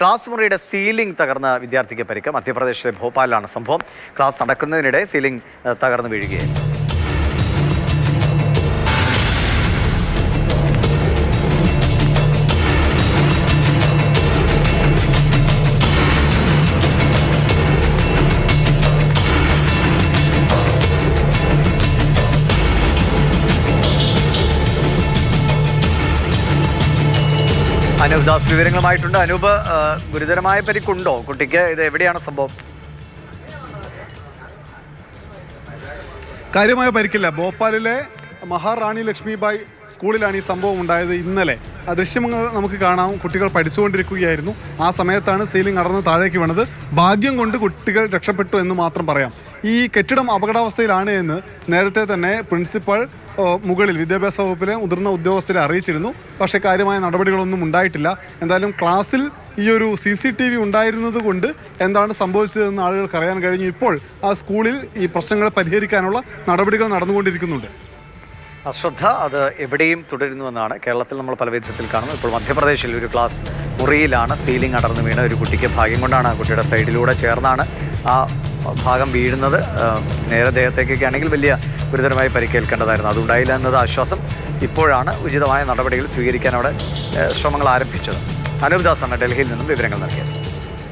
Class മുറിയുടെ ceiling തകർന്ന വിദ്യാർത്ഥിക്ക് പരിക്ക്. മധ്യപ്രദേശിലെ ഭോപ്പാലിലാണ് സംഭവം. ക്ലാസ് നടക്കുന്നതിനിടെ സീലിംഗ് തകർന്നു വീഴുകയായിരുന്നു. അനൂപ് ദാസ് വിവരങ്ങളുമായിട്ടുണ്ട്. അനൂപ്, ഗുരുതരമായ പരിക്കുണ്ടോ കുട്ടിക്ക്? ഇത് എവിടെയാണ് സംഭവം? കാര്യമായ പരിക്കില്ല. ഭോപ്പാലിലെ മഹാറാണി ലക്ഷ്മിബായി സ്കൂളിലാണ് ഈ സംഭവം ഉണ്ടായത്. ഇന്നലെ ആ ദൃശ്യങ്ങൾ നമുക്ക് കാണാം. കുട്ടികൾ പഠിച്ചുകൊണ്ടിരിക്കുകയായിരുന്നു. ആ സമയത്താണ് സീലിംഗ് അടർന്ന് താഴേക്ക് വീണത്. ഭാഗ്യം കൊണ്ട് കുട്ടികൾ രക്ഷപ്പെട്ടു എന്ന് മാത്രം പറയാം. ഈ കെട്ടിടം അപകടാവസ്ഥയിലാണ് എന്ന് നേരത്തെ തന്നെ പ്രിൻസിപ്പൽ മുകളിൽ വിദ്യാഭ്യാസ വകുപ്പിലെ മുതിർന്ന ഉദ്യോഗസ്ഥരെ അറിയിച്ചിരുന്നു. പക്ഷേ കാര്യമായ നടപടികളൊന്നും ഉണ്ടായിട്ടില്ല. എന്തായാലും ക്ലാസ്സിൽ ഈ ഒരു CCTV ഉണ്ടായിരുന്നത് കൊണ്ട് എന്താണ് സംഭവിച്ചതെന്ന് ആളുകൾക്ക് അറിയാൻ കഴിഞ്ഞു. ഇപ്പോൾ ആ സ്കൂളിൽ ഈ പ്രശ്നങ്ങൾ പരിഹരിക്കാനുള്ള നടപടികൾ നടന്നുകൊണ്ടിരിക്കുന്നുണ്ട്. അശ്രദ്ധ അത് എവിടെയും തുടരുന്നുവെന്നാണ് കേരളത്തിൽ നമ്മൾ പല വിധത്തിൽ കാണുന്നത്. ഇപ്പോൾ മധ്യപ്രദേശിൽ ഒരു ക്ലാസ് മുറിയിലാണ് സീലിംഗ് അടർന്നു വീണ ഒരു കുട്ടിക്ക്. ഭാഗ്യം കൊണ്ടാണ് കുട്ടിയുടെ സൈഡിലൂടെ ചേർന്നാണ് ആ ഭാഗം വീഴുന്നത്. നേരെ ദേഹത്തേക്കൊക്കെ ആണെങ്കിൽ വലിയ ഗുരുതരമായി പരിക്കേൽക്കേണ്ടതായിരുന്നു. അതുണ്ടായില്ല എന്നത് ആശ്വാസം. ഇപ്പോഴാണ് ഉചിതമായ നടപടികൾ സ്വീകരിക്കാൻ അവിടെ ശ്രമങ്ങൾ ആരംഭിച്ചത്. അനൂപ് ദാസാണ് ഡൽഹിയിൽ നിന്നും വിവരങ്ങൾ നൽകിയത്.